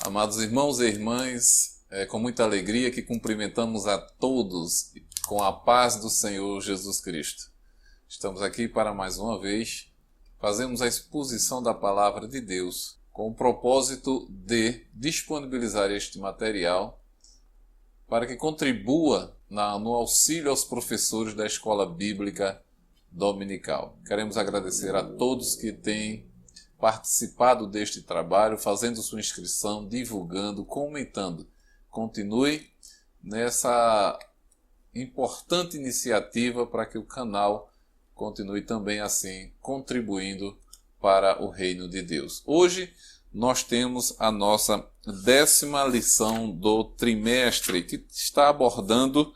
Amados irmãos e irmãs, é com muita alegria que cumprimentamos a todos com a paz do Senhor Jesus Cristo. Estamos aqui para mais uma vez, fazemos a exposição da Palavra de Deus com o propósito de disponibilizar este material para que contribua no auxílio aos professores da Escola Bíblica Dominical. Queremos agradecer a todos que têm participado deste trabalho, fazendo sua inscrição, divulgando, comentando. Continue nessa importante iniciativa para que o canal continue também assim contribuindo para o reino de Deus. Hoje nós temos a nossa 10ª lição do trimestre, que está abordando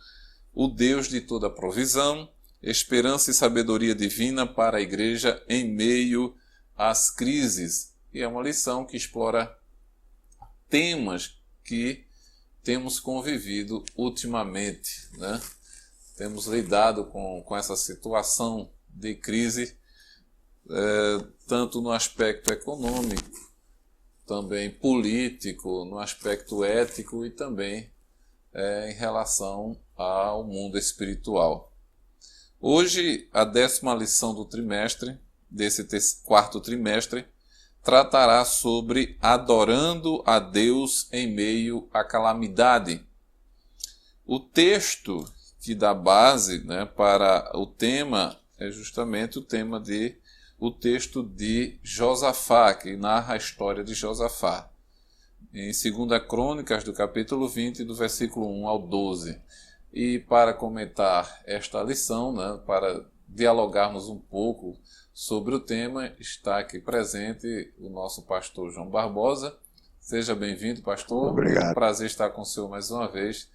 o Deus de toda provisão, esperança e sabedoria divina para a igreja em meio às crises. E é uma lição que explora temas que temos convivido ultimamente, né? Temos lidado com essa situação de crise, tanto no aspecto econômico, também político, no aspecto ético e também em relação ao mundo espiritual. Hoje, a 10ª lição do trimestre, desse quarto trimestre, tratará sobre adorando a Deus em meio à calamidade. O texto que dá base, né, para o tema é justamente o texto de Josafá, que narra a história de Josafá. Em 2 Crônicas, do capítulo 20, do versículo 1 ao 12. E para comentar esta lição, né, para dialogarmos um pouco sobre o tema, está aqui presente o nosso pastor João Barbosa. Seja bem-vindo, pastor. Obrigado. É um prazer estar com o senhor mais uma vez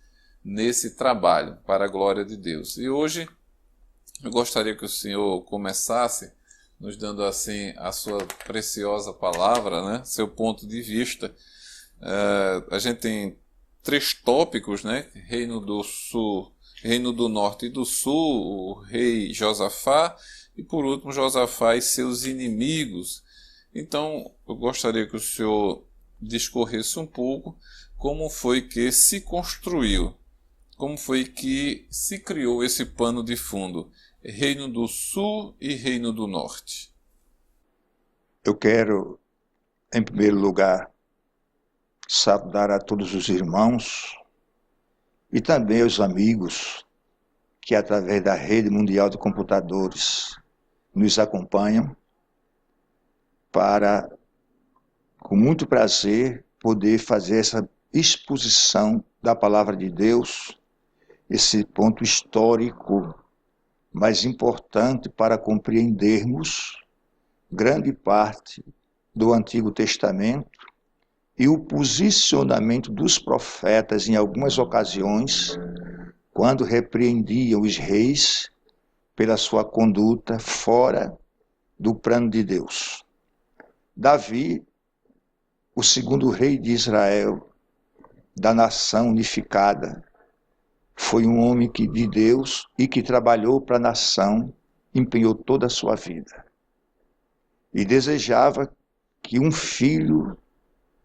nesse trabalho, para a glória de Deus. E hoje eu gostaria que o senhor começasse nos dando assim a sua preciosa palavra, né? Seu ponto de vista. A gente tem 3 tópicos, né? Reino do Sul, Reino do Norte e do Sul, o rei Josafá, e por último Josafá e seus inimigos. Então eu gostaria que o senhor discorresse um pouco como foi que se construiu, como foi que se criou esse pano de fundo, Reino do Sul e Reino do Norte. Eu quero, em primeiro lugar, saudar a todos os irmãos e também os amigos que, através da rede mundial de computadores, nos acompanham para, com muito prazer, poder fazer essa exposição da Palavra de Deus, esse ponto histórico mais importante para compreendermos grande parte do Antigo Testamento e o posicionamento dos profetas em algumas ocasiões, quando repreendiam os reis pela sua conduta fora do plano de Deus. Davi, o 2º rei de Israel, da nação unificada, foi um homem de Deus e que trabalhou para a nação, empenhou toda a sua vida. E desejava que um filho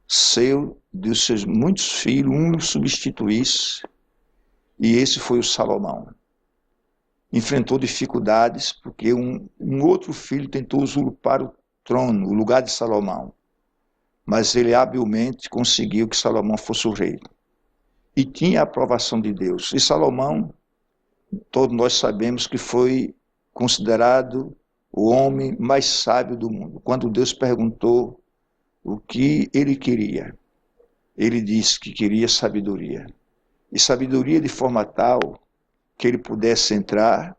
seu, dos seus muitos filhos, um o substituísse, e esse foi o Salomão. Enfrentou dificuldades porque um outro filho tentou usurpar o trono, o lugar de Salomão, mas ele habilmente conseguiu que Salomão fosse o rei. E tinha a aprovação de Deus. E Salomão, todos nós sabemos que foi considerado o homem mais sábio do mundo. Quando Deus perguntou o que ele queria, ele disse que queria sabedoria. E sabedoria de forma tal que ele pudesse entrar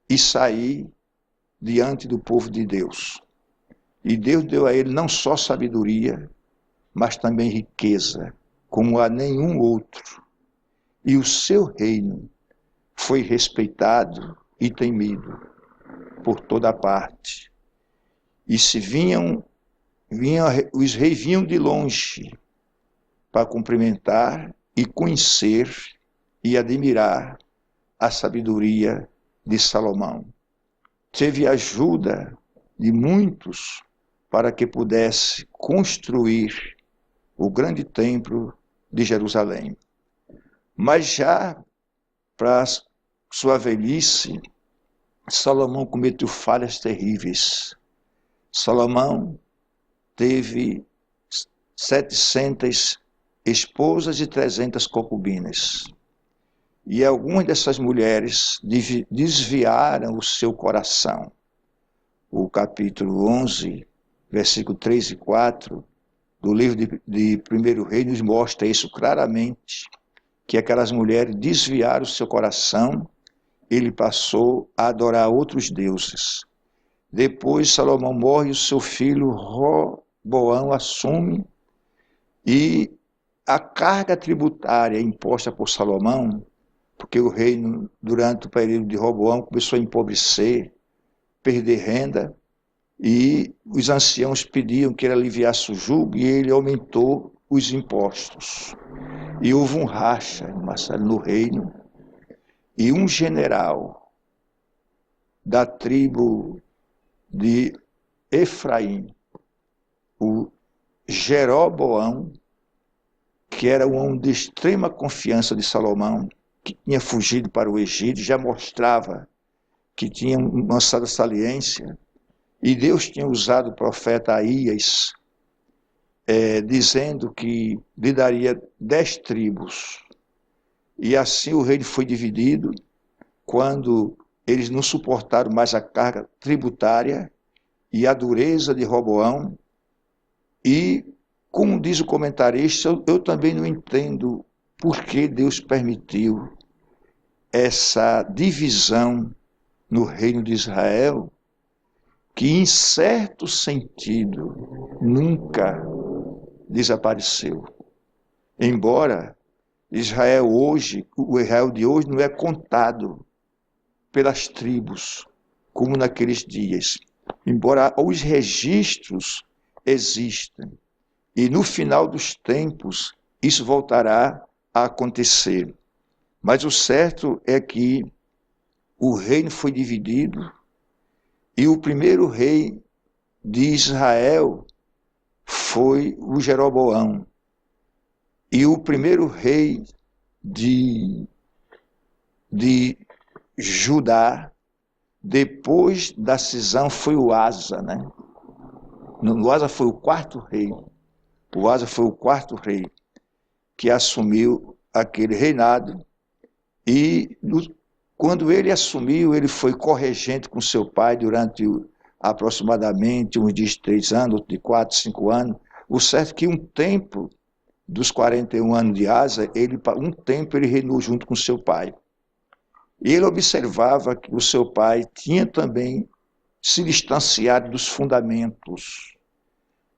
e sair diante do povo de Deus. E Deus deu a ele não só sabedoria, mas também riqueza, como a nenhum outro. E o seu reino foi respeitado e temido por toda parte. E se os reis vinham de longe para cumprimentar e conhecer e admirar a sabedoria de Salomão. Teve ajuda de muitos para que pudesse construir o grande templo de Jerusalém. Mas já para sua velhice, Salomão cometeu falhas terríveis. Salomão teve 700 esposas e 300 concubinas. E algumas dessas mulheres desviaram o seu coração. O capítulo 11, versículo 3 e 4 do livro de 1 Reis nos mostra isso claramente, que aquelas mulheres desviaram o seu coração, ele passou a adorar outros deuses. Depois Salomão morre, o seu filho Roboão assume, e a carga tributária imposta por Salomão, porque o reino, durante o período de Roboão, começou a empobrecer, perder renda, e os anciãos pediam que ele aliviasse o jugo, e ele aumentou os impostos. E houve um racha, Marcelo, no reino, e um general da tribo de Efraim, o Jeroboão, que era um homem de extrema confiança de Salomão, que tinha fugido para o Egito, já mostrava que tinha uma saliência, e Deus tinha usado o profeta Aías, dizendo que lhe daria 10 tribos. E assim o reino foi dividido, quando eles não suportaram mais a carga tributária e a dureza de Roboão. E, como diz o comentarista, eu também não entendo por que Deus permitiu essa divisão no reino de Israel, que em certo sentido nunca desapareceu. Embora Israel hoje, o Israel de hoje não é contado pelas tribos, como naqueles dias. Embora os registros existam. E no final dos tempos, isso voltará a acontecer. Mas o certo é que o reino foi dividido, e o primeiro rei de Israel foi o Jeroboão. E o primeiro rei de Judá, depois da cisão, foi o Asa, né? O Asa foi o quarto rei. O Asa foi o quarto rei que assumiu aquele reinado. E quando ele assumiu, ele foi corregente com seu pai durante aproximadamente uns de 3 anos, de 4, 5 anos. O certo é que um tempo dos 41 anos de Asa, um tempo ele reinou junto com seu pai. E ele observava que o seu pai tinha também se distanciado dos fundamentos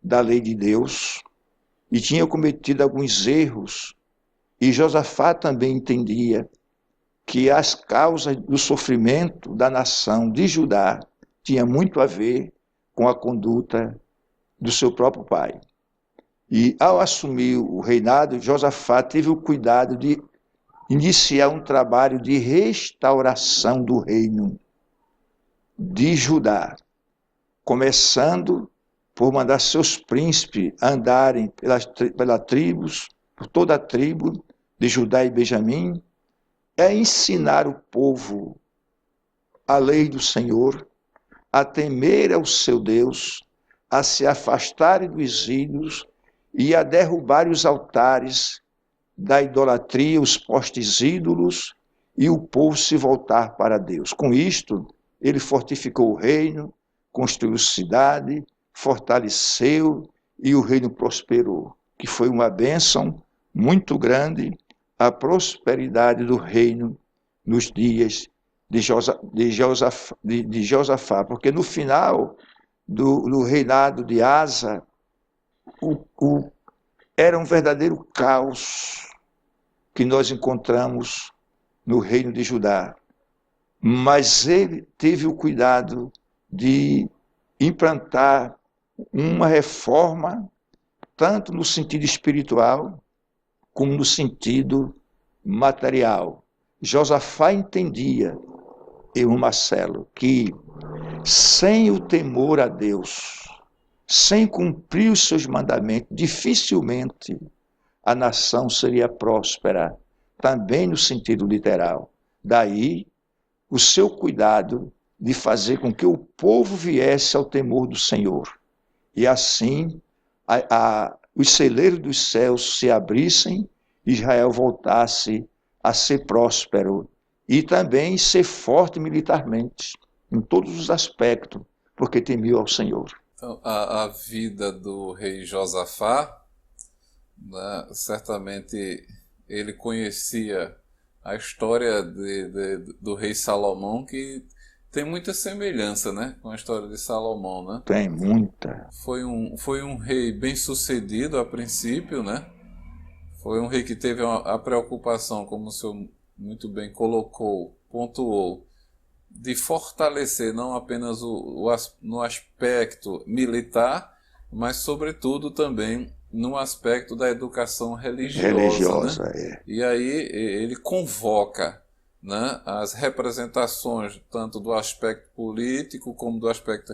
da lei de Deus e tinha cometido alguns erros. E Josafá também entendia que as causas do sofrimento da nação de Judá tinha muito a ver com a conduta do seu próprio pai. E ao assumir o reinado, Josafá teve o cuidado de iniciar um trabalho de restauração do reino de Judá, começando por mandar seus príncipes andarem pelas tribos, por toda a tribo de Judá e Benjamim, ensinar o povo a lei do Senhor, a temer ao seu Deus, a se afastarem dos ídolos e a derrubar os altares da idolatria, os postes ídolos, e o povo se voltar para Deus. Com isto, ele fortificou o reino, construiu cidade, fortaleceu, e o reino prosperou, que foi uma bênção muito grande, a prosperidade do reino nos dias de Josafá, porque no final do reinado de Asa, era um verdadeiro caos que nós encontramos no reino de Judá. Mas ele teve o cuidado de implantar uma reforma, tanto no sentido espiritual, como no sentido material. Josafá entendia, Marcelo, que sem o temor a Deus sem cumprir os seus mandamentos, dificilmente a nação seria próspera, também no sentido literal. Daí, o seu cuidado de fazer com que o povo viesse ao temor do Senhor. E assim, os celeiros dos céus se abrissem, Israel voltasse a ser próspero e também ser forte militarmente, em todos os aspectos, porque temia ao Senhor. Então, a vida do rei Josafá, né, certamente ele conhecia a história do rei Salomão, que tem muita semelhança, né, com a história de Salomão, né? Tem muita. Foi um rei bem sucedido a princípio, né? Foi um rei que teve a preocupação, como o senhor muito bem colocou, pontuou, de fortalecer não apenas no aspecto militar, mas sobretudo também no aspecto da educação religiosa, né? E aí ele convoca, né, as representações tanto do aspecto político como do aspecto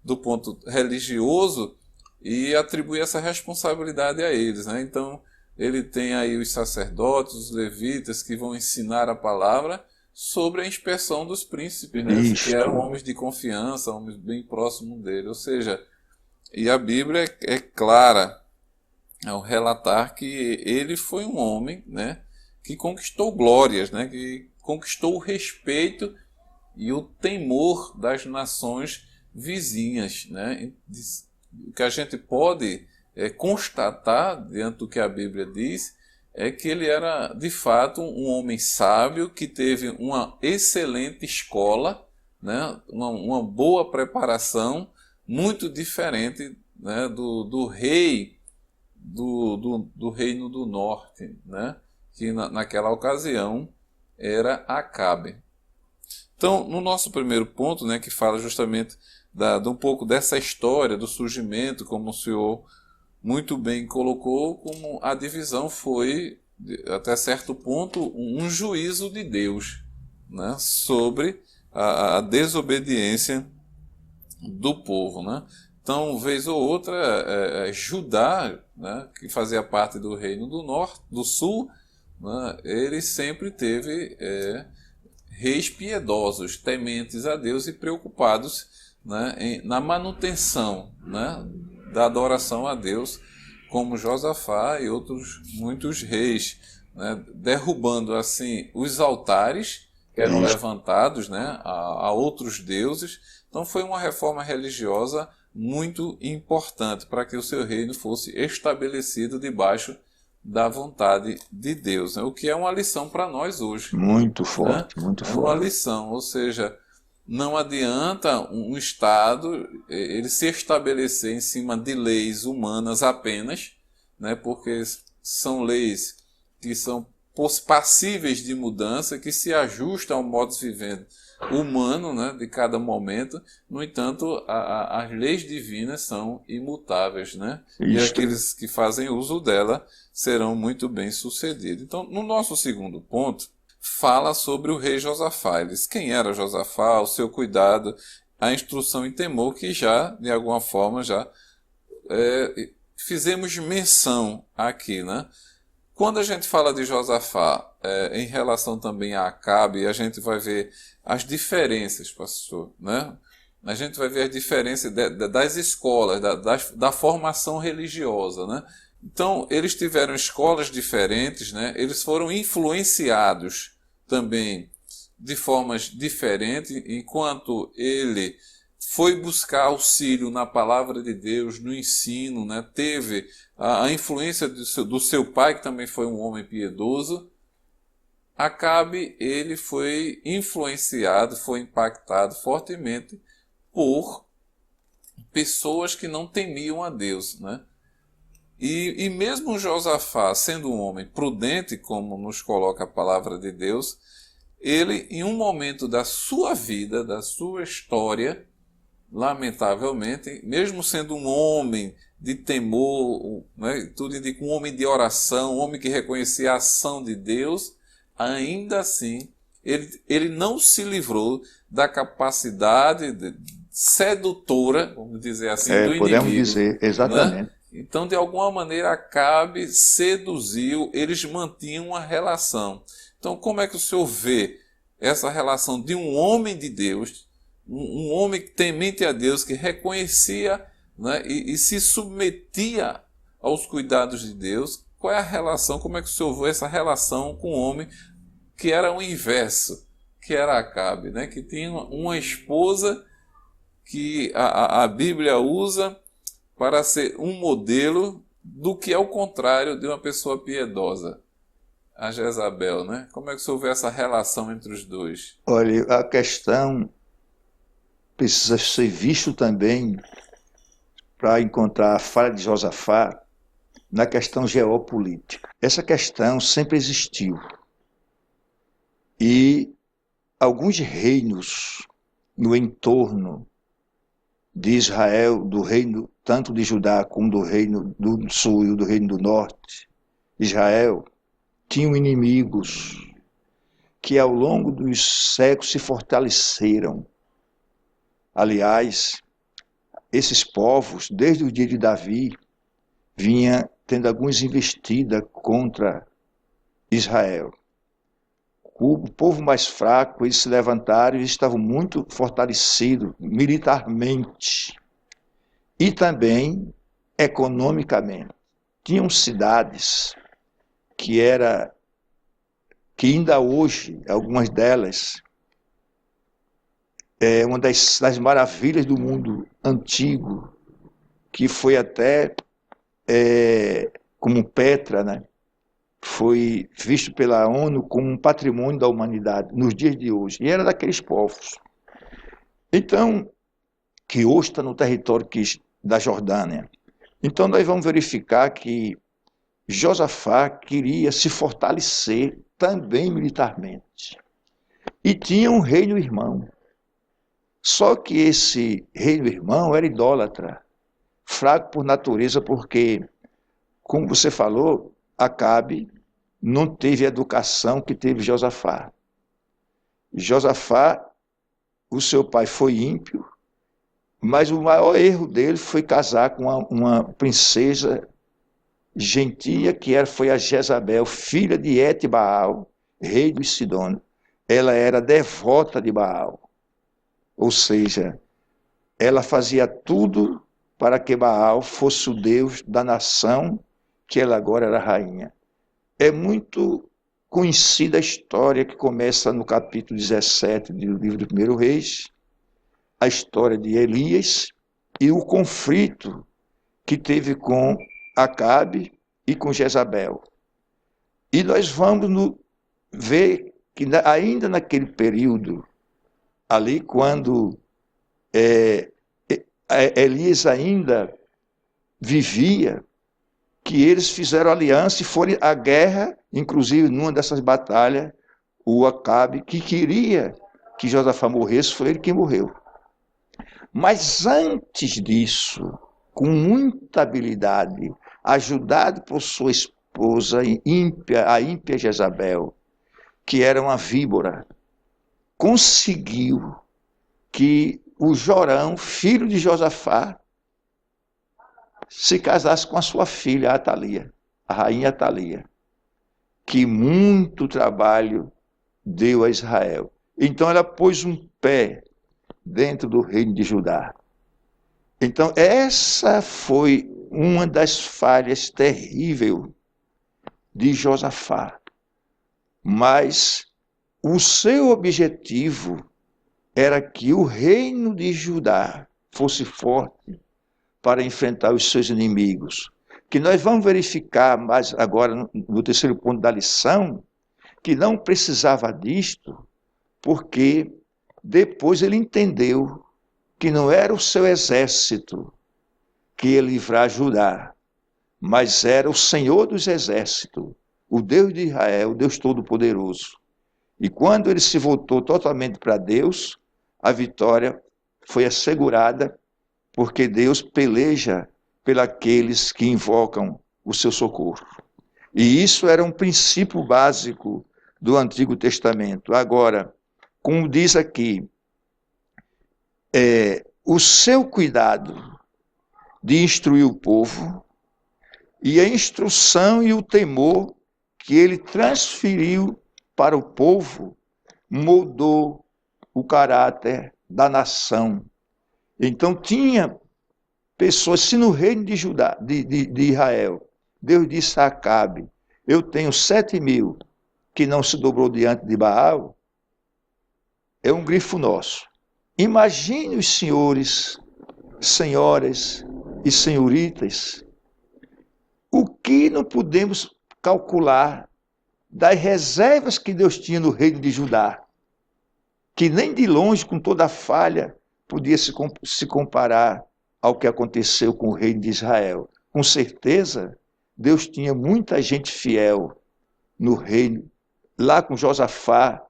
do ponto religioso e atribui essa responsabilidade a eles, né? Então ele tem aí os sacerdotes, os levitas que vão ensinar a palavra sobre a inspeção dos príncipes, né? Que eram homens de confiança, homens bem próximos dele. Ou seja, e a Bíblia é clara ao relatar que ele foi um homem, né, que conquistou glórias, né, que conquistou o respeito e o temor das nações vizinhas, né? O que a gente pode constatar, diante do que a Bíblia diz, é que ele era, de fato, um homem sábio, que teve uma excelente escola, né? Uma boa preparação, muito diferente, né, do rei do Reino do Norte, né? Que naquela ocasião era Acabe. Então, no nosso primeiro ponto, né, que fala justamente de um pouco dessa história do surgimento, como o senhor muito bem colocou, como a divisão foi, até certo ponto, um juízo de Deus, né, sobre a desobediência do povo, né? Então, vez ou outra, Judá, né, que fazia parte do Reino do Norte, do Sul, né, ele sempre teve reis piedosos, tementes a Deus e preocupados, né, na manutenção, né, da adoração a Deus, como Josafá e outros muitos reis, né, derrubando assim os altares que eram levantados, né, a outros deuses. Então foi uma reforma religiosa muito importante para que o seu reino fosse estabelecido debaixo da vontade de Deus, né? O que é uma lição para nós hoje. Muito forte, né? Muito forte. É uma lição, ou seja, não adianta um Estado ele se estabelecer em cima de leis humanas apenas, né? Porque são leis que são passíveis de mudança, que se ajustam ao modo de viver humano, né, de cada momento. No entanto, as leis divinas são imutáveis, né? E aqueles que fazem uso dela serão muito bem sucedidos. Então, no nosso segundo ponto, fala sobre o rei Josafá. Ele diz quem era Josafá, o seu cuidado, a instrução e temor, que já, de alguma forma, já fizemos menção aqui, né? Quando a gente fala de Josafá, em relação também a Acabe, a gente vai ver as diferenças, pastor, né? A gente vai ver as diferenças das escolas, da formação religiosa, né? Então, eles tiveram escolas diferentes, né? Eles foram influenciados também de formas diferentes, enquanto ele foi buscar auxílio na palavra de Deus, no ensino, né? Teve a influência do seu pai, que também foi um homem piedoso. Acabe, ele foi influenciado, foi impactado fortemente por pessoas que não temiam a Deus, né? E mesmo Josafá, sendo um homem prudente, como nos coloca a palavra de Deus, ele, em um momento da sua vida, da sua história, lamentavelmente, mesmo sendo um homem de temor, né, tudo indica um homem de oração, um homem que reconhecia a ação de Deus, ainda assim, ele não se livrou da capacidade sedutora, vamos dizer assim, do podemos inimigo. dizer, exatamente. Né? Então, de alguma maneira, Acabe seduziu, eles mantinham uma relação. Então, como é que o senhor vê essa relação de um homem de Deus, um homem temente a Deus, que reconhecia, né, e se submetia aos cuidados de Deus? Qual é a relação, como é que o senhor vê essa relação com o homem que era o inverso, que era Acabe, né, que tinha uma esposa que a Bíblia usa para ser um modelo do que é o contrário de uma pessoa piedosa, a Jezabel, né? Como é que o senhor vê essa relação entre os dois? Olha, a questão precisa ser visto também para encontrar a falha de Josafá na questão geopolítica. Essa questão sempre existiu. E alguns reinos no entorno de Israel, do reino tanto de Judá como do reino do sul e do reino do norte, Israel, tinham inimigos que ao longo dos séculos se fortaleceram. Aliás, esses povos, desde o dia de Davi, vinha tendo algumas investidas contra Israel. O povo mais fraco, eles se levantaram e estavam muito fortalecidos militarmente e também economicamente. Tinham cidades que ainda hoje, algumas delas, é uma das maravilhas do mundo antigo, que foi até como Petra, né? Foi visto pela ONU como um patrimônio da humanidade nos dias de hoje, e era daqueles povos. Então, que hoje está no território da Jordânia. Então, nós vamos verificar que Josafá queria se fortalecer também militarmente. E tinha um reino irmão. Só que esse reino irmão era idólatra, fraco por natureza, porque, como você falou, Acabe não teve a educação que teve Josafá. Josafá, o seu pai foi ímpio, mas o maior erro dele foi casar com uma princesa gentia, foi a Jezabel, filha de Et-Baal, rei dos Sidônios. Ela era devota de Baal, ou seja, ela fazia tudo para que Baal fosse o Deus da nação, que ela agora era rainha. É muito conhecida a história que começa no capítulo 17 do livro do 1 Reis, a história de Elias e o conflito que teve com Acabe e com Jezabel. E nós vamos ver que ainda naquele período, ali quando Elias ainda vivia, que eles fizeram aliança e foram à guerra, inclusive numa dessas batalhas, o Acabe, que queria que Josafá morresse, foi ele que morreu. Mas antes disso, com muita habilidade, ajudado por sua esposa ímpia, a ímpia Jezabel, que era uma víbora, conseguiu que o Jorão, filho de Josafá, se casasse com a sua filha, Atalia, a rainha Atalia, que muito trabalho deu a Israel. Então ela pôs um pé dentro do reino de Judá. Então essa foi uma das falhas terríveis de Josafá. Mas o seu objetivo era que o reino de Judá fosse forte para enfrentar os seus inimigos. Que nós vamos verificar mais agora no terceiro ponto da lição, que não precisava disto, porque depois ele entendeu que não era o seu exército que ia livrar Judá, mas era o Senhor dos exércitos, o Deus de Israel, o Deus Todo-Poderoso. E quando ele se voltou totalmente para Deus, a vitória foi assegurada, porque Deus peleja pelos que invocam o seu socorro. E isso era um princípio básico do Antigo Testamento. Agora, como diz aqui, o seu cuidado de instruir o povo e a instrução e o temor que ele transferiu para o povo moldou o caráter da nação. Então tinha pessoas, se no reino de Judá, de Israel, Deus disse a Acabe, eu tenho 7.000 que não se dobrou diante de Baal, é um grifo nosso. Imagine os senhores, senhoras e senhoritas, o que não podemos calcular das reservas que Deus tinha no reino de Judá, que nem de longe, com toda a falha, podia se comparar ao que aconteceu com o reino de Israel. Com certeza, Deus tinha muita gente fiel no reino, lá com Josafá,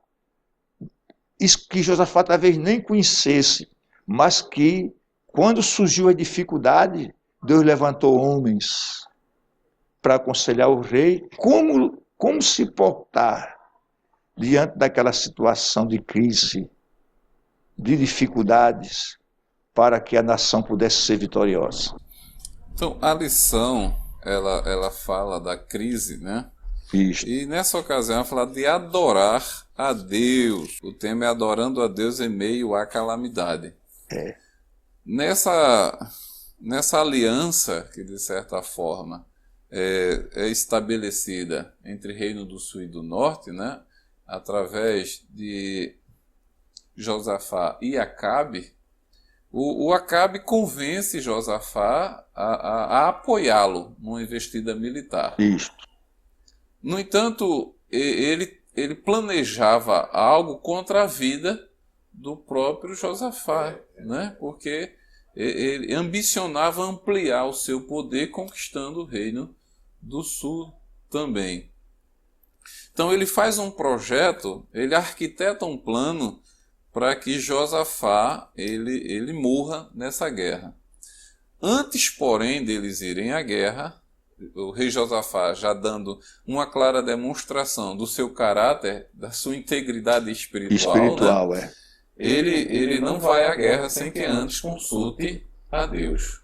que Josafá talvez nem conhecesse, mas que, quando surgiu a dificuldade, Deus levantou homens para aconselhar o rei como se portar diante daquela situação de crise, de dificuldades, para que a nação pudesse ser vitoriosa. Então, a lição, ela fala da crise, né? Isso. E nessa ocasião ela fala de adorar a Deus. O tema é adorando a Deus em meio à calamidade. Nessa aliança que, de certa forma, é estabelecida entre Reino do Sul e do Norte, né? Através de Josafá e Acabe, o Acabe convence Josafá a apoiá-lo numa investida militar. Isso. No entanto, ele planejava algo contra a vida do próprio Josafá, né? Porque ele ambicionava ampliar o seu poder, conquistando o reino do sul também. Então ele faz um projeto, ele arquiteta um plano para que Josafá ele morra nessa guerra. Antes, porém, deles irem à guerra, o rei Josafá já dando uma clara demonstração do seu caráter, da sua integridade espiritual, né? Ele não vai à guerra sem que antes consulte a Deus.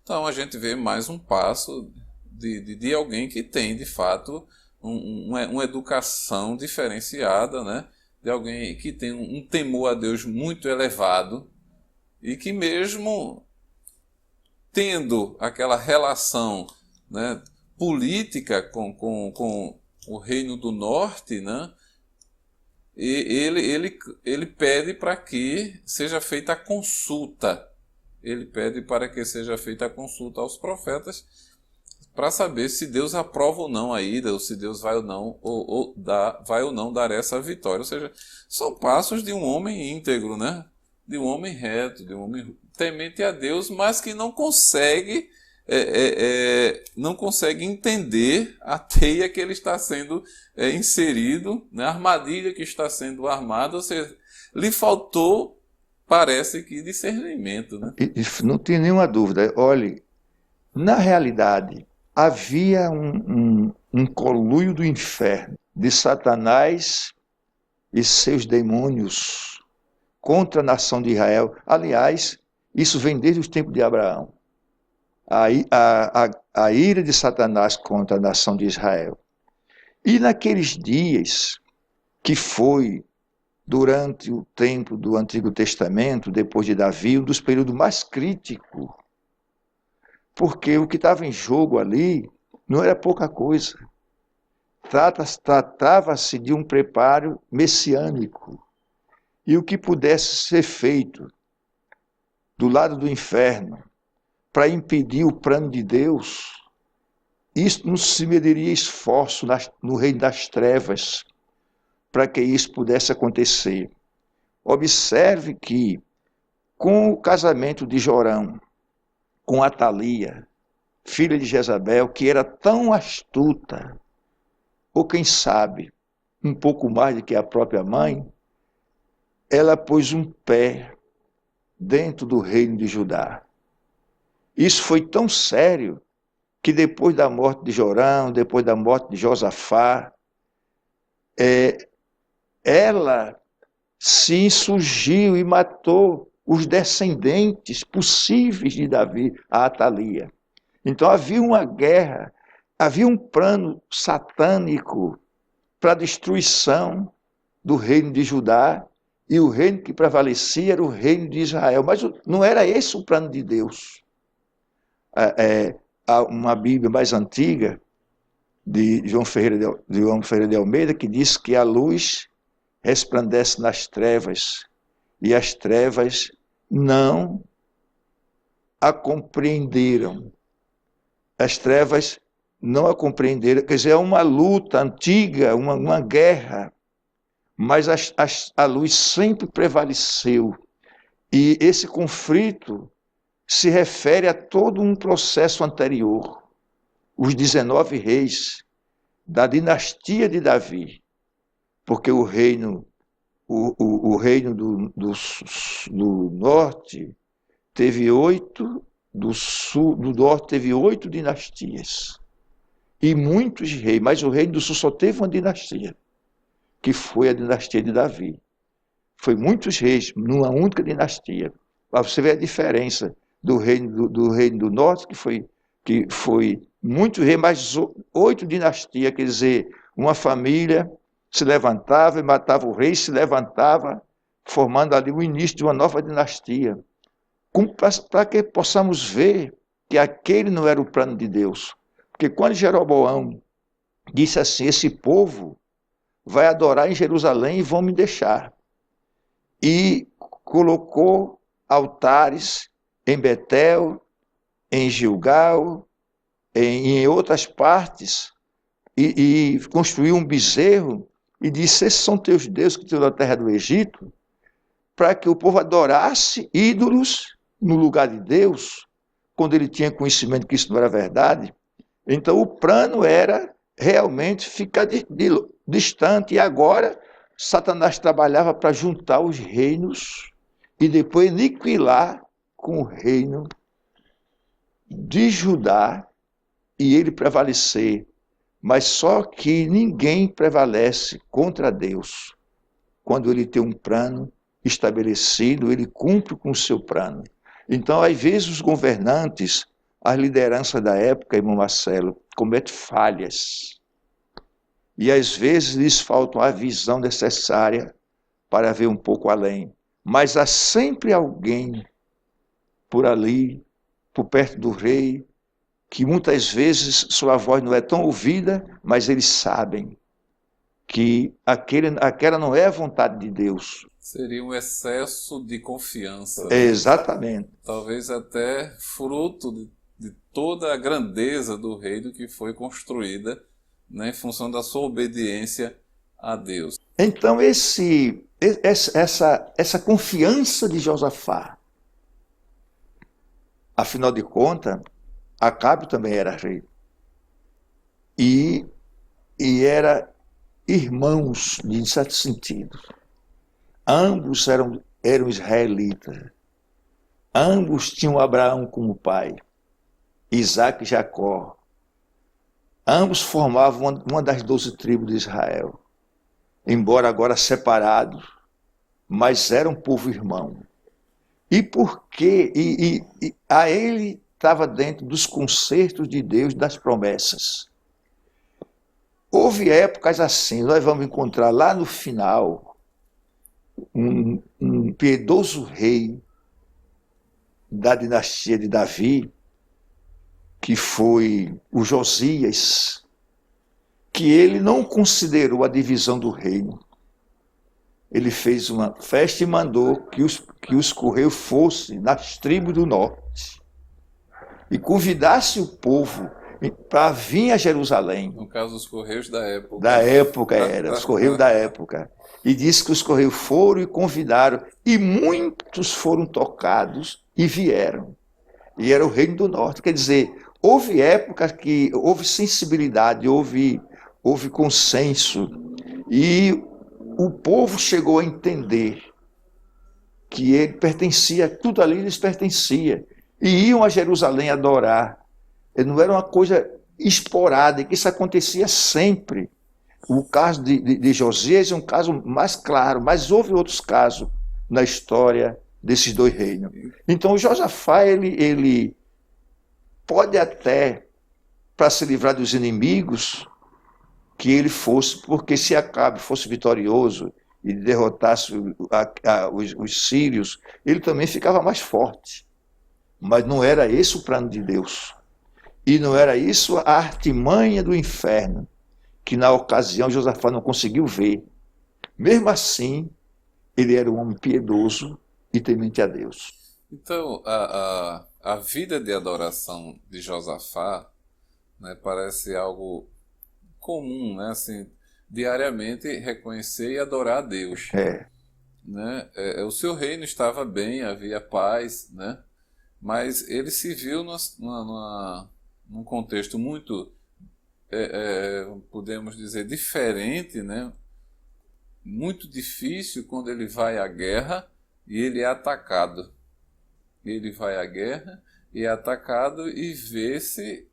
Então a gente vê mais um passo de alguém que tem, de fato, uma educação diferenciada, né? De alguém que tem um temor a Deus muito elevado e que mesmo tendo aquela relação, né, política com o Reino do Norte, né, ele pede para que seja feita a consulta. Ele pede para que seja feita a consulta aos profetas para saber se Deus aprova ou não a ida, ou se Deus vai ou não dar essa vitória. Ou seja, são passos de um homem íntegro, né? De um homem reto, de um homem temente a Deus, mas que não consegue entender a teia que ele está sendo inserido, né? A armadilha que está sendo armada. Ou seja, lhe faltou, parece que, discernimento, né? Não tem nenhuma dúvida. Olhe, na realidade, havia um conluio do inferno, de Satanás e seus demônios contra a nação de Israel. Aliás, isso vem desde os tempos de Abraão. A ira de Satanás contra a nação de Israel. E naqueles dias, que foi durante o tempo do Antigo Testamento, depois de Davi, um dos períodos mais críticos, porque o que estava em jogo ali não era pouca coisa. Tratava-se de um preparo messiânico. E o que pudesse ser feito do lado do inferno para impedir o plano de Deus, isso não se mediria esforço no reino das trevas para que isso pudesse acontecer. Observe que, com o casamento de Jorão com Atalia, filha de Jezabel, que era tão astuta, ou quem sabe, um pouco mais do que a própria mãe, ela pôs um pé dentro do reino de Judá. Isso foi tão sério que depois da morte de Jorão, depois da morte de Josafá, ela se insurgiu e matou os descendentes possíveis de Davi, a Atalia. Então havia uma guerra, havia um plano satânico para a destruição do reino de Judá, e o reino que prevalecia era o reino de Israel. Mas não era esse o plano de Deus. Há uma Bíblia mais antiga, de João Ferreira de Almeida, que diz que a luz resplandece nas trevas, e as trevas não a compreenderam. As trevas não a compreenderam. Quer dizer, é uma luta antiga, uma guerra, mas a luz sempre prevaleceu. E esse conflito se refere a todo um processo anterior. Os 19 reis da dinastia de Davi, porque o reino do norte teve 8, do norte teve 8 dinastias, e muitos reis, mas o reino do sul só teve uma dinastia, que foi a dinastia de Davi. Foi muitos reis numa única dinastia. Para você ver a diferença do reino do norte, que foi muitos reis, mas 8 dinastias, quer dizer, uma família se levantava e matava o rei, se levantava, formando ali o início de uma nova dinastia. Para que possamos ver que aquele não era o plano de Deus. Porque quando Jeroboão disse assim, esse povo vai adorar em Jerusalém e vão me deixar. E colocou altares em Betel, em Gilgal, em outras partes, e construiu um bezerro e disse, esses são teus deuses que tirou da terra do Egito, para que o povo adorasse ídolos no lugar de Deus, quando ele tinha conhecimento que isso não era verdade. Então o plano era realmente ficar distante, e agora Satanás trabalhava para juntar os reinos e depois aniquilar com o reino de Judá e ele prevalecer. Mas só que ninguém prevalece contra Deus. Quando ele tem um plano estabelecido, ele cumpre com o seu plano. Então, às vezes, os governantes, as lideranças da época, irmão Marcelo, cometem falhas. E às vezes lhes falta a visão necessária para ver um pouco além. Mas há sempre alguém por ali, por perto do rei, que muitas vezes sua voz não é tão ouvida, mas eles sabem que aquela não é a vontade de Deus. Seria um excesso de confiança. Exatamente. Talvez até fruto de toda a grandeza do reino que foi construída, né, em função da sua obediência a Deus. Então essa confiança de Josafá, afinal de contas, Acabe também era rei. E era irmãos, em certo sentido. Ambos eram israelitas. Ambos tinham Abraão como pai, Isaac e Jacó. Ambos formavam uma das 12 tribos de Israel. Embora agora separados, mas eram povo irmão. E por quê? E a ele estava dentro dos concertos de Deus, das promessas. Houve épocas assim, nós vamos encontrar lá no final um piedoso rei da dinastia de Davi, que foi o Josias, que ele não considerou a divisão do reino. Ele fez uma festa e mandou que os correios fossem nas tribos do norte e convidasse o povo para vir a Jerusalém. No caso, os correios da época. Da época era, os correios da época. E disse que os correios foram e convidaram, e muitos foram tocados e vieram. E era o reino do norte. Quer dizer, houve épocas que houve sensibilidade, houve consenso, e o povo chegou a entender que ele pertencia, tudo ali lhes pertencia. E iam a Jerusalém adorar. Não era uma coisa esporádica, isso acontecia sempre. O caso de Josias é um caso mais claro, mas houve outros casos na história desses dois reinos. Então o Josafá, ele pode até, para se livrar dos inimigos, que ele fosse, porque se Acabe fosse vitorioso e derrotasse os sírios, ele também ficava mais forte. Mas não era esse o plano de Deus. E não era isso a artimanha do inferno, que na ocasião Josafá não conseguiu ver. Mesmo assim, ele era um homem piedoso e temente a Deus. Então, a vida de adoração de Josafá, né, parece algo comum, né? Assim, diariamente reconhecer e adorar a Deus. Né? O seu reino estava bem, havia paz, né? Mas ele se viu num contexto muito, podemos dizer, diferente, né? Muito difícil quando ele vai à guerra e ele é atacado. Ele vai à guerra e é atacado e vê-se,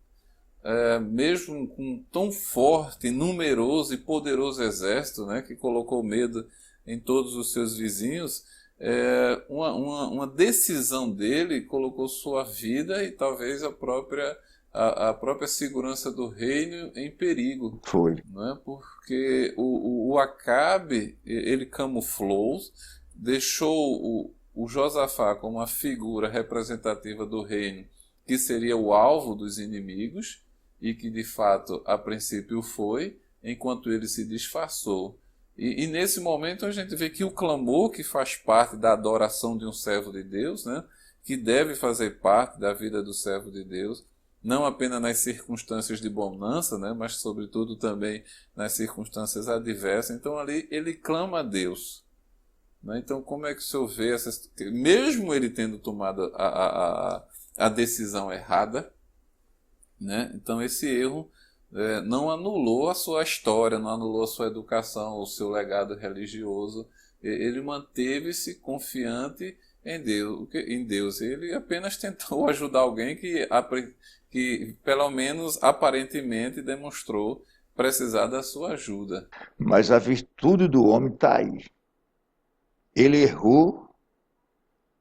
mesmo com tão forte, numeroso e poderoso exército, né, que colocou medo em todos os seus vizinhos, uma decisão dele colocou sua vida e talvez a própria segurança do reino em perigo. Foi. Né? Porque o Acabe, ele camuflou, deixou o Josafá como uma figura representativa do reino, que seria o alvo dos inimigos, e que de fato a princípio foi, enquanto ele se disfarçou. E nesse momento a gente vê que o clamor, que faz parte da adoração de um servo de Deus, né, que deve fazer parte da vida do servo de Deus, não apenas nas circunstâncias de bonança, né, mas sobretudo também nas circunstâncias adversas. Então ali ele clama a Deus. Né? Então como é que o senhor vê, mesmo ele tendo tomado a decisão errada, né? Então esse erro não anulou a sua história, não anulou a sua educação, o seu legado religioso. Ele manteve-se confiante em Deus. Ele apenas tentou ajudar alguém que pelo menos aparentemente demonstrou precisar da sua ajuda. Mas a virtude do homem está aí. Ele errou,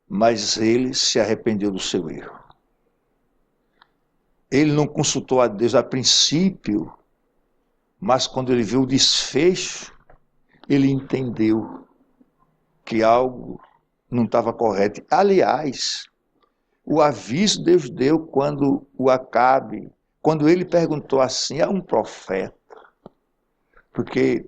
mas ele se arrependeu do seu erro. Ele não consultou a Deus a princípio, mas quando ele viu o desfecho, ele entendeu que algo não estava correto. Aliás, o aviso Deus deu quando o Acabe, quando ele perguntou assim a um profeta, porque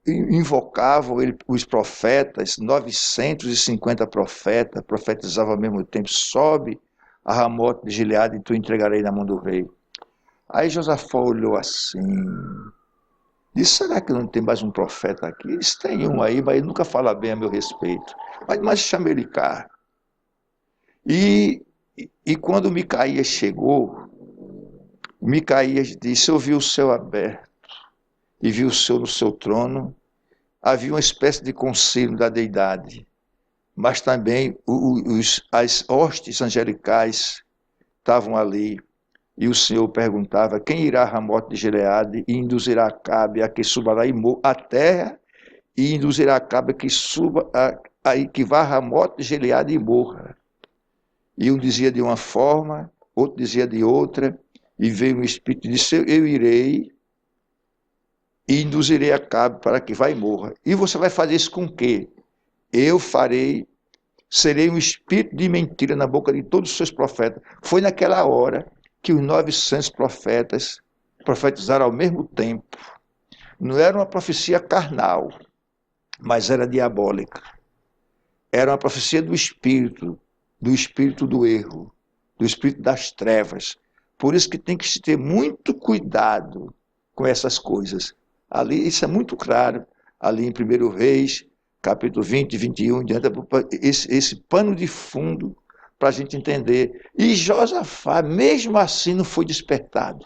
invocavam os profetas, 950 profetas, profetizavam ao mesmo tempo, sobe a Ramote de Gileade e tu entregarei na mão do rei. Aí Josafá olhou assim, disse, será que não tem mais um profeta aqui? Eles têm um aí, mas ele nunca fala bem a meu respeito. Mas chama ele cá. E quando Micaías chegou, Micaías disse, eu vi o céu aberto e vi o Senhor no seu trono. Havia uma espécie de conselho da deidade, mas também as hostes angelicais estavam ali. E o Senhor perguntava, quem irá a Ramote de Gileade e induzirá Acabe a que suba lá a terra e induzirá Acabe a que suba, que vá a Ramote de Gileade e morra. E um dizia de uma forma, outro dizia de outra, e veio um espírito e disse, eu irei e induzirei Acabe para que vá e morra. E você vai fazer isso com o quê? Eu serei um espírito de mentira na boca de todos os seus profetas. Foi naquela hora que os 900 profetas profetizaram ao mesmo tempo. Não era uma profecia carnal, mas era diabólica. Era uma profecia do espírito do erro, do espírito das trevas. Por isso que tem que se ter muito cuidado com essas coisas. Ali, isso é muito claro, ali em 1 Reis, capítulo 20, 21, esse pano de fundo para a gente entender. E Josafá, mesmo assim, não foi despertado.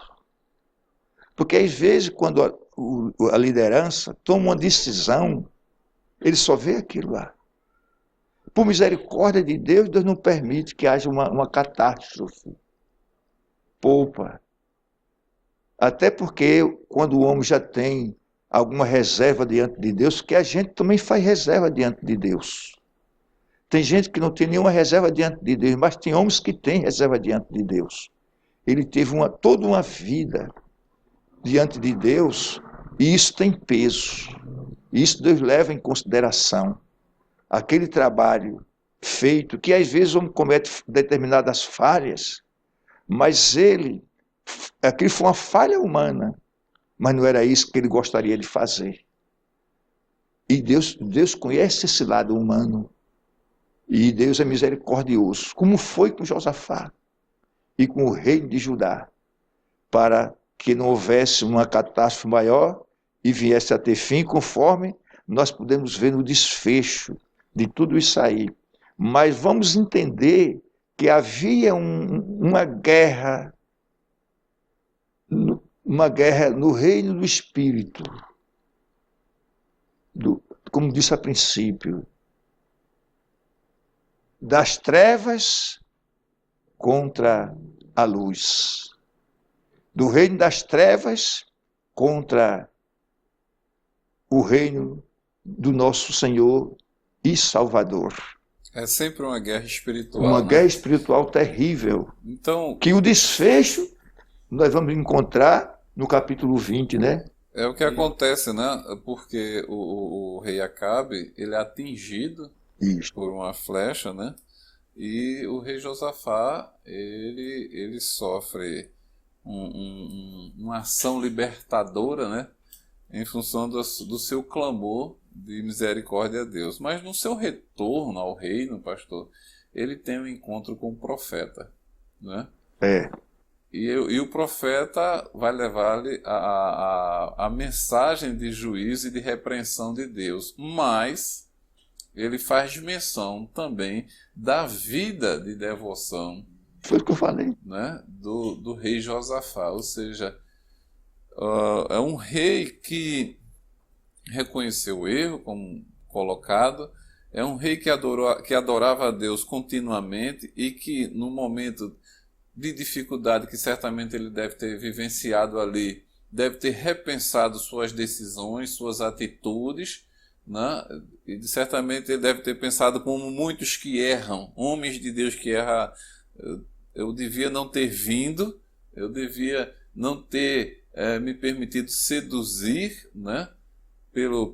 Porque às vezes, quando a liderança toma uma decisão, ele só vê aquilo lá. Por misericórdia de Deus, Deus não permite que haja uma catástrofe. Poupa. Até porque quando o homem já tem alguma reserva diante de Deus, que a gente também faz reserva diante de Deus. Tem gente que não tem nenhuma reserva diante de Deus, mas tem homens que têm reserva diante de Deus. Ele teve toda uma vida diante de Deus, e isso tem peso. Isso Deus leva em consideração. Aquele trabalho feito, que às vezes o homem comete determinadas falhas, mas aquilo foi uma falha humana, mas não era isso que ele gostaria de fazer. E Deus conhece esse lado humano, e Deus é misericordioso, como foi com Josafá e com o rei de Judá, para que não houvesse uma catástrofe maior e viesse a ter fim, conforme nós podemos ver no desfecho de tudo isso aí. Mas vamos entender que havia uma guerra no reino do Espírito, como disse a princípio, das trevas contra a luz, do reino das trevas contra o reino do nosso Senhor e Salvador. É sempre uma guerra espiritual. Uma né? guerra espiritual terrível. Então, que o desfecho nós vamos encontrar no capítulo 20, né? é o que acontece, né? Porque o rei Acabe, ele é atingido Isso. por uma flecha, né? E o rei Josafá, ele sofre uma ação libertadora, né? Em função do seu clamor de misericórdia a Deus. Mas no seu retorno ao reino, pastor, ele tem um encontro com o profeta, né? E o profeta vai levar-lhe a mensagem de juízo e de repreensão de Deus, mas ele faz menção também da vida de devoção, Foi o que eu falei, né, do rei Josafá, ou seja, é um rei que reconheceu o erro, como colocado, é um rei que adorava a Deus continuamente e que no momento de dificuldade que certamente ele deve ter vivenciado ali, deve ter repensado suas decisões, suas atitudes, né? E certamente ele deve ter pensado como muitos que erram, homens de Deus que erram, eu devia não ter vindo, eu devia não ter me permitido seduzir, né?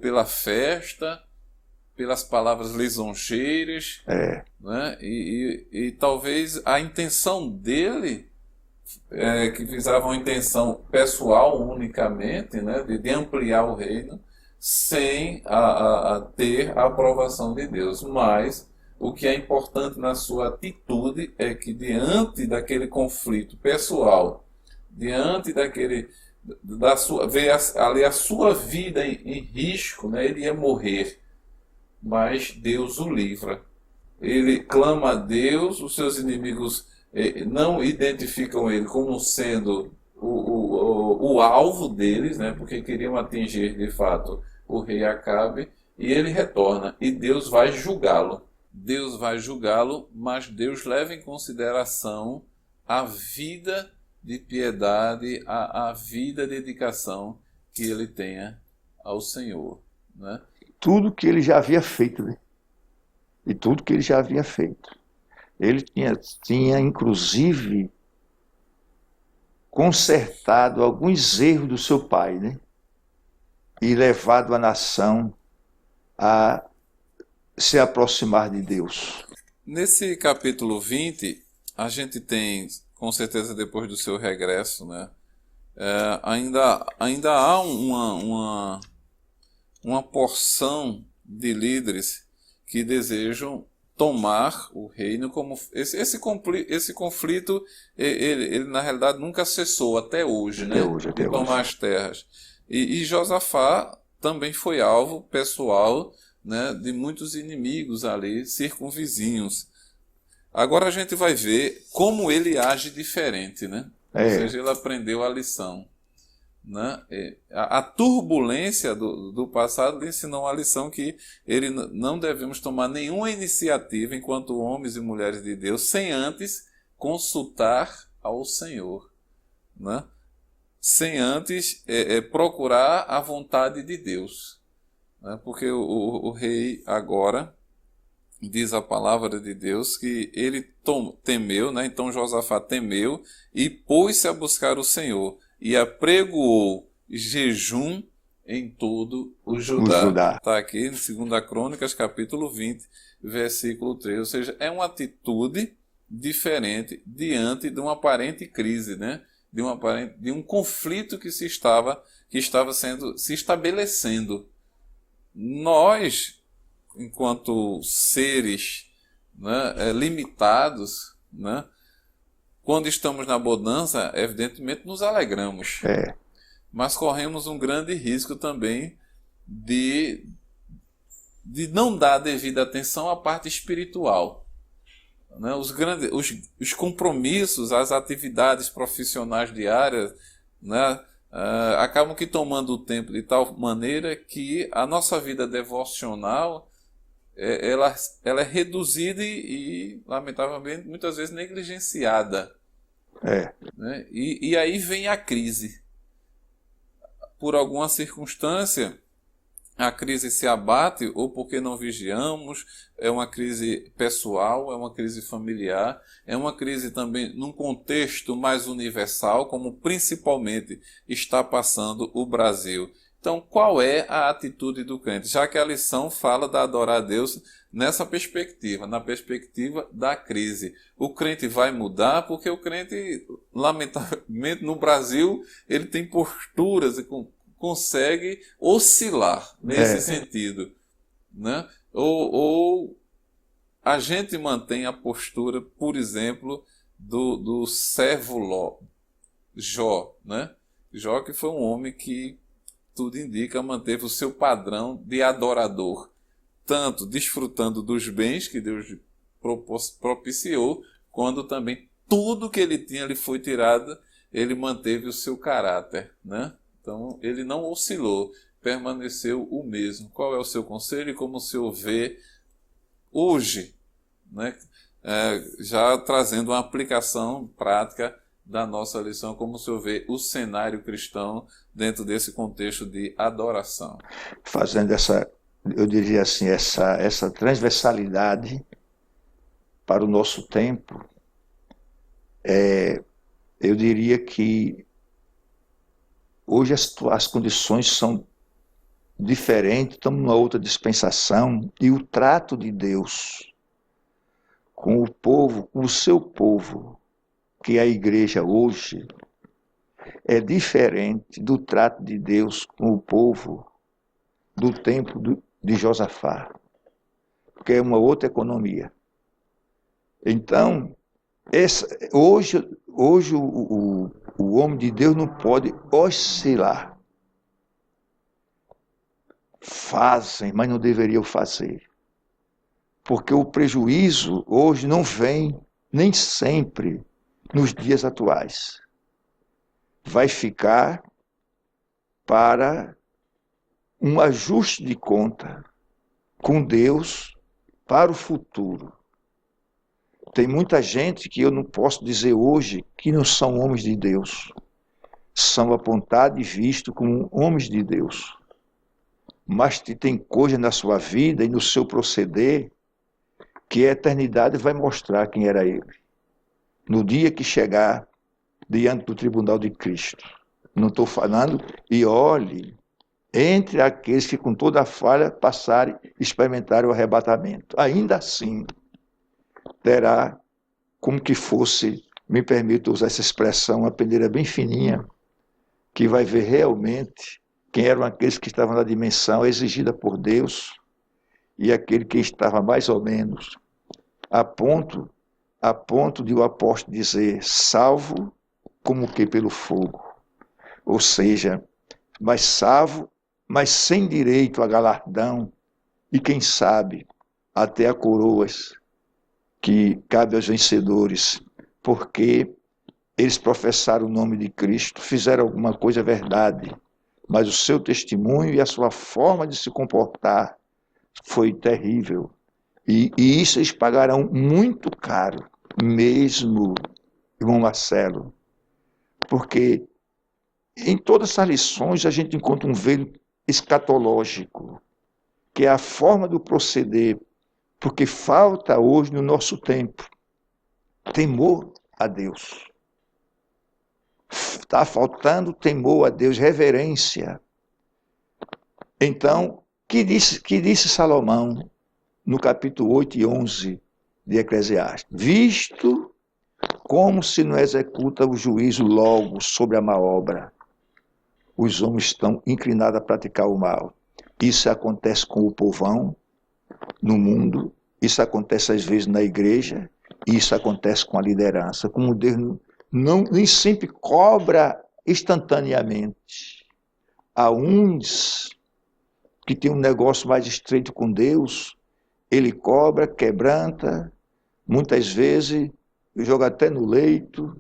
Pela festa, pelas palavras lisonjeiras, né? E talvez a intenção dele, que visava uma intenção pessoal unicamente, né? de ampliar o reino, sem ter a aprovação de Deus. Mas o que é importante na sua atitude é que diante daquele conflito pessoal, diante ver ali a sua vida em risco, né? Ele ia morrer, mas Deus o livra. Ele clama a Deus, os seus inimigos não identificam ele como sendo o alvo deles, né? Porque queriam atingir de fato o rei Acabe, e ele retorna, e Deus vai julgá-lo. Deus vai julgá-lo, mas Deus leva em consideração a vida de piedade, a vida de dedicação que ele tenha ao Senhor, né? Tudo que ele já havia feito, né? E tudo que ele já havia feito. Ele tinha inclusive consertado alguns erros do seu pai, né? E levado a nação a se aproximar de Deus. Nesse capítulo 20, a gente tem, com certeza depois do seu regresso, né? Ainda há uma porção de líderes que desejam tomar o reino, como esse conflito, ele na realidade nunca cessou até hoje, né? De tomar as terras. E Josafá também foi alvo pessoal, né, de muitos inimigos ali, circunvizinhos. Agora a gente vai ver como ele age diferente, né? Ou seja, ele aprendeu a lição. Né? A turbulência do passado lhe ensinou a lição que não devemos tomar nenhuma iniciativa enquanto homens e mulheres de Deus sem antes consultar ao Senhor, né? Sem antes procurar a vontade de Deus, né? Porque o rei agora diz a palavra de Deus que ele temeu, né? Então Josafá temeu e pôs-se a buscar o Senhor e apregoou jejum em todo o O Judá. Judá. Está aqui em 2 Crônicas, capítulo 20, versículo 3. Ou seja, é uma atitude diferente diante de uma aparente crise, né? De um conflito que estava se estabelecendo. Nós, enquanto seres, né, limitados, né, quando estamos na bonança, evidentemente nos alegramos. Mas corremos um grande risco também de não dar devida atenção à parte espiritual. Né? Os compromissos, as atividades profissionais diárias, né, acabam que tomando o tempo de tal maneira que a nossa vida devocional ela é reduzida e, lamentavelmente, muitas vezes negligenciada. Né? E aí vem a crise. Por alguma circunstância, a crise se abate, ou porque não vigiamos, é uma crise pessoal, é uma crise familiar, é uma crise também num contexto mais universal, como principalmente está passando o Brasil. Então, qual é a atitude do crente? Já que a lição fala da adorar a Deus nessa perspectiva, na perspectiva da crise. O crente vai mudar porque o crente, lamentavelmente, no Brasil, ele tem posturas e consegue oscilar nesse sentido. Né? Ou a gente mantém a postura, por exemplo, do servo Jó. Né? Jó, que foi um homem que, tudo indica, manteve o seu padrão de adorador, tanto desfrutando dos bens que Deus propiciou, quando também tudo que ele tinha lhe foi tirado, ele manteve o seu caráter, né? Então, ele não oscilou, permaneceu o mesmo. Qual é o seu conselho e como o senhor vê hoje, né? Já trazendo uma aplicação prática da nossa lição, como o senhor vê o cenário cristão dentro desse contexto de adoração? Fazendo eu diria assim, essa transversalidade para o nosso tempo, eu diria que hoje as condições são diferentes, estamos numa outra dispensação, e o trato de Deus com o povo, o seu povo, que é a igreja hoje, é diferente do trato de Deus com o povo do tempo de Josafá, porque é uma outra economia. Então, hoje o homem de Deus não pode oscilar. Fazem, mas não deveriam fazer. Porque o prejuízo hoje não vem nem sempre nos dias atuais. Vai ficar para um ajuste de conta com Deus para o futuro. Tem muita gente que eu não posso dizer hoje que não são homens de Deus. São apontados e vistos como homens de Deus. Mas tem coisa na sua vida e no seu proceder que a eternidade vai mostrar quem era ele. No dia que chegar diante do tribunal de Cristo. Não estou falando, e olhe, entre aqueles que com toda a falha passarem e experimentarem o arrebatamento. Ainda assim, terá como que fosse, me permito usar essa expressão, uma peneira bem fininha, que vai ver realmente quem eram aqueles que estavam na dimensão exigida por Deus e aquele que estava mais ou menos a ponto de o apóstolo dizer, salvo como que pelo fogo. Ou seja, mas salvo, mas sem direito a galardão e quem sabe até a coroas que cabe aos vencedores, porque eles professaram o nome de Cristo, fizeram alguma coisa verdade, mas o seu testemunho e a sua forma de se comportar foi terrível. E isso eles pagarão muito caro, mesmo, irmão Marcelo, porque em todas essas lições a gente encontra um veio escatológico, que é a forma do proceder Porque falta hoje no nosso tempo temor a Deus. Está faltando temor a Deus, reverência. Então, que disse Salomão no capítulo 8 e 11 de Eclesiastes? Visto como se não executa o juízo logo sobre a má obra, os homens estão inclinados a praticar o mal. Isso acontece com o povão no mundo, isso acontece às vezes na igreja, isso acontece com a liderança. Como Deus nem sempre cobra instantaneamente. Há uns que têm um negócio mais estreito com Deus, ele cobra, quebranta, muitas vezes joga até no leito,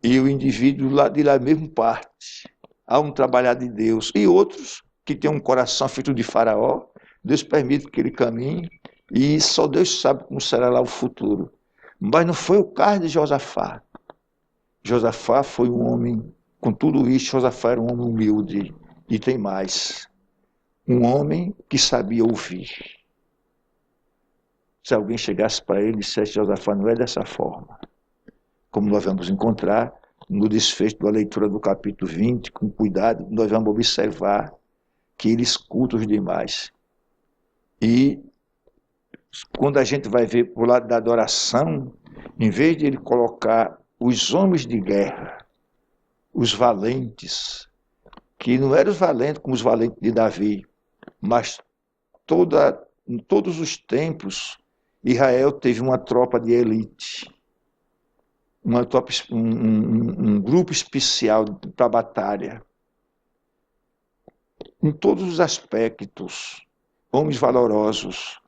e o indivíduo lá de lá mesmo parte. Há um trabalhar de Deus. E outros que têm um coração feito de faraó, Deus permite que ele caminhe, e só Deus sabe como será lá o futuro. Mas não foi o caso de Josafá. Josafá foi um homem, com tudo isso, Josafá era um homem humilde. E tem mais, um homem que sabia ouvir. Se alguém chegasse para ele e dissesse, Josafá, não é dessa forma. Como nós vamos encontrar no desfecho da leitura do capítulo 20, com cuidado, nós vamos observar que ele escuta os demais. E quando a gente vai ver por lado da adoração, em vez de ele colocar os homens de guerra, os valentes, que não eram os valentes como os valentes de Davi, mas em todos os tempos, Israel teve uma tropa de elite, um grupo especial para a batalha. Em todos os aspectos, homens valorosos.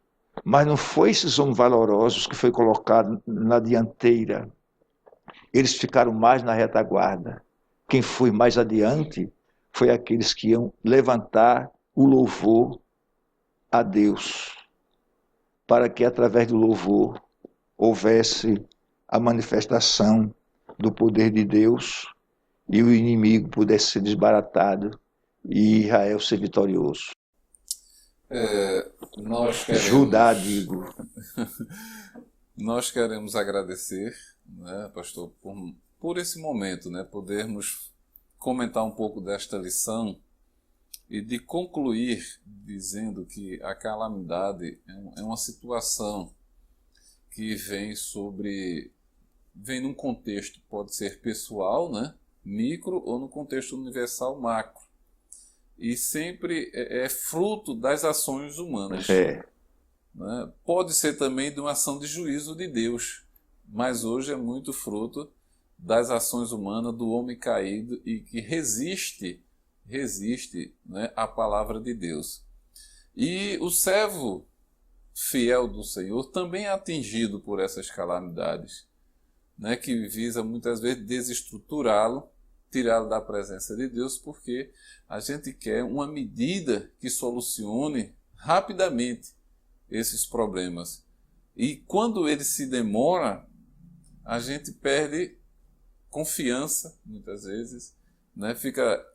Mas não foi esses homens valorosos que foi colocado na dianteira. Eles ficaram mais na retaguarda. Quem foi mais adiante foi aqueles que iam levantar o louvor a Deus, para que através do louvor houvesse a manifestação do poder de Deus e o inimigo pudesse ser desbaratado e Israel ser vitorioso. Judá, digo. Nós queremos agradecer, né, pastor, por esse momento, né, podermos comentar um pouco desta lição e de concluir dizendo que a calamidade é uma situação que vem num contexto, pode ser pessoal, né, micro, ou no contexto universal, macro. E sempre é fruto das ações humanas. Né? Pode ser também de uma ação de juízo de Deus, mas hoje é muito fruto das ações humanas do homem caído e que resiste, né, à palavra de Deus. E o servo fiel do Senhor também é atingido por essas calamidades, né, que visa muitas vezes desestruturá-lo, tirá-lo da presença de Deus, porque a gente quer uma medida que solucione rapidamente esses problemas. E quando ele se demora, a gente perde confiança, muitas vezes, né? Fica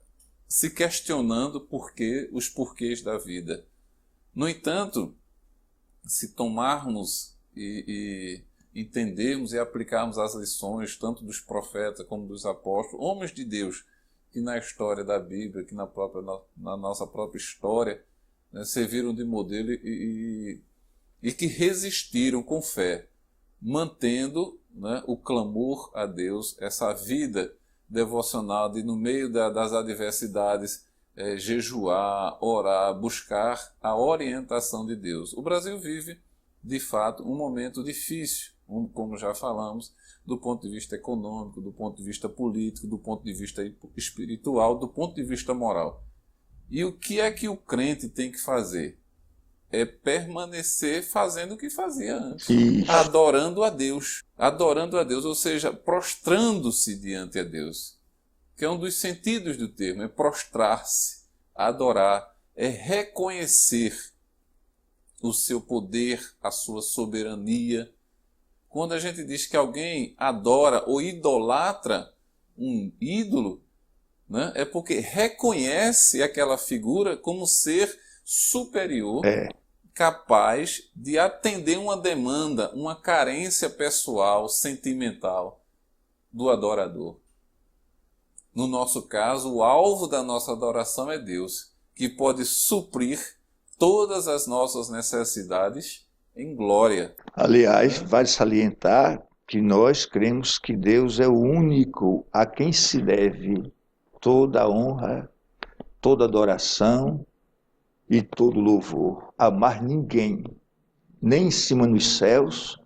se questionando os porquês da vida. No entanto, se tomarmos e entendermos e aplicarmos as lições, tanto dos profetas como dos apóstolos, homens de Deus, que na história da Bíblia, que na nossa própria história, né, serviram de modelo e que resistiram com fé, mantendo, né, o clamor a Deus, essa vida devocional de, no meio das adversidades, jejuar, orar, buscar a orientação de Deus. O Brasil vive, de fato, um momento difícil, como já falamos, do ponto de vista econômico, do ponto de vista político, do ponto de vista espiritual, do ponto de vista moral. E o que é que o crente tem que fazer? É permanecer fazendo o que fazia antes, adorando a Deus, ou seja, prostrando-se diante a Deus, que é um dos sentidos do termo, é prostrar-se, adorar, é reconhecer o seu poder, a sua soberania. Quando a gente diz que alguém adora ou idolatra um ídolo, né, é porque reconhece aquela figura como ser superior, capaz de atender uma demanda, uma carência pessoal, sentimental do adorador. No nosso caso, o alvo da nossa adoração é Deus, que pode suprir todas as nossas necessidades em glória. Aliás, vale salientar que nós cremos que Deus é o único a quem se deve toda a honra, toda adoração e todo louvor. A mais ninguém, nem em cima nos céus,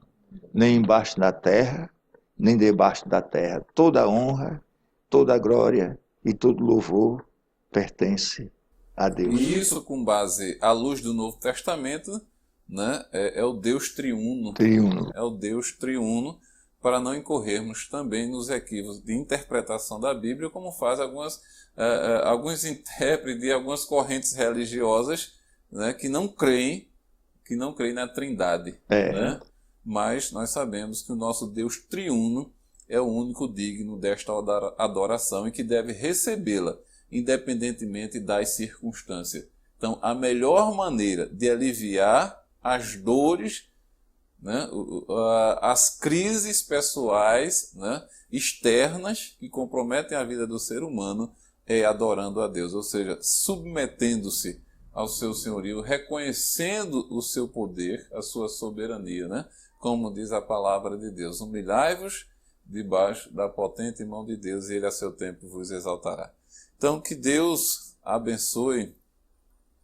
nem embaixo da terra, nem debaixo da terra. Toda a honra, toda a glória e todo louvor pertence a Deus. E isso com base à luz do Novo Testamento, né, é o Deus triuno. É o Deus triuno, para não incorrermos também nos equívocos de interpretação da Bíblia, como faz alguns intérpretes de algumas correntes religiosas, né, que não creem na Trindade. Né? Mas nós sabemos que o nosso Deus triuno é o único digno desta adoração e que deve recebê-la, independentemente das circunstâncias. Então, a melhor maneira de aliviar as dores, né, as crises pessoais, né, externas que comprometem a vida do ser humano é adorando a Deus, ou seja, submetendo-se ao seu senhorio, reconhecendo o seu poder, a sua soberania, né? Como diz a palavra de Deus, humilhai-vos debaixo da potente mão de Deus e Ele a seu tempo vos exaltará. Então, que Deus abençoe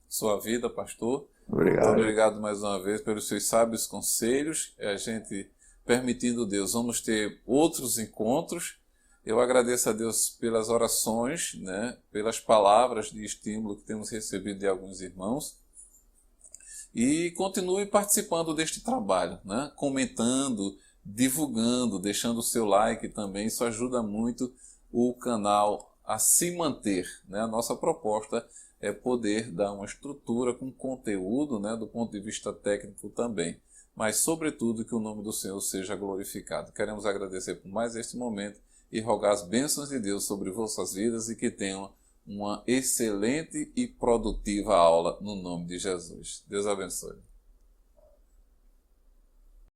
sua vida, pastor. Obrigado. Obrigado mais uma vez pelos seus sábios conselhos. A gente, permitindo Deus, vamos ter outros encontros. Eu agradeço a Deus pelas orações, né, pelas palavras de estímulo que temos recebido de alguns irmãos. E continue participando deste trabalho, né, comentando, divulgando, deixando o seu like também. Isso ajuda muito o canal a se manter. Né? A nossa proposta é poder dar uma estrutura com conteúdo, né, do ponto de vista técnico também. Mas, sobretudo, que o nome do Senhor seja glorificado. Queremos agradecer por mais este momento e rogar as bênçãos de Deus sobre vossas vidas e que tenham uma excelente e produtiva aula no nome de Jesus. Deus abençoe.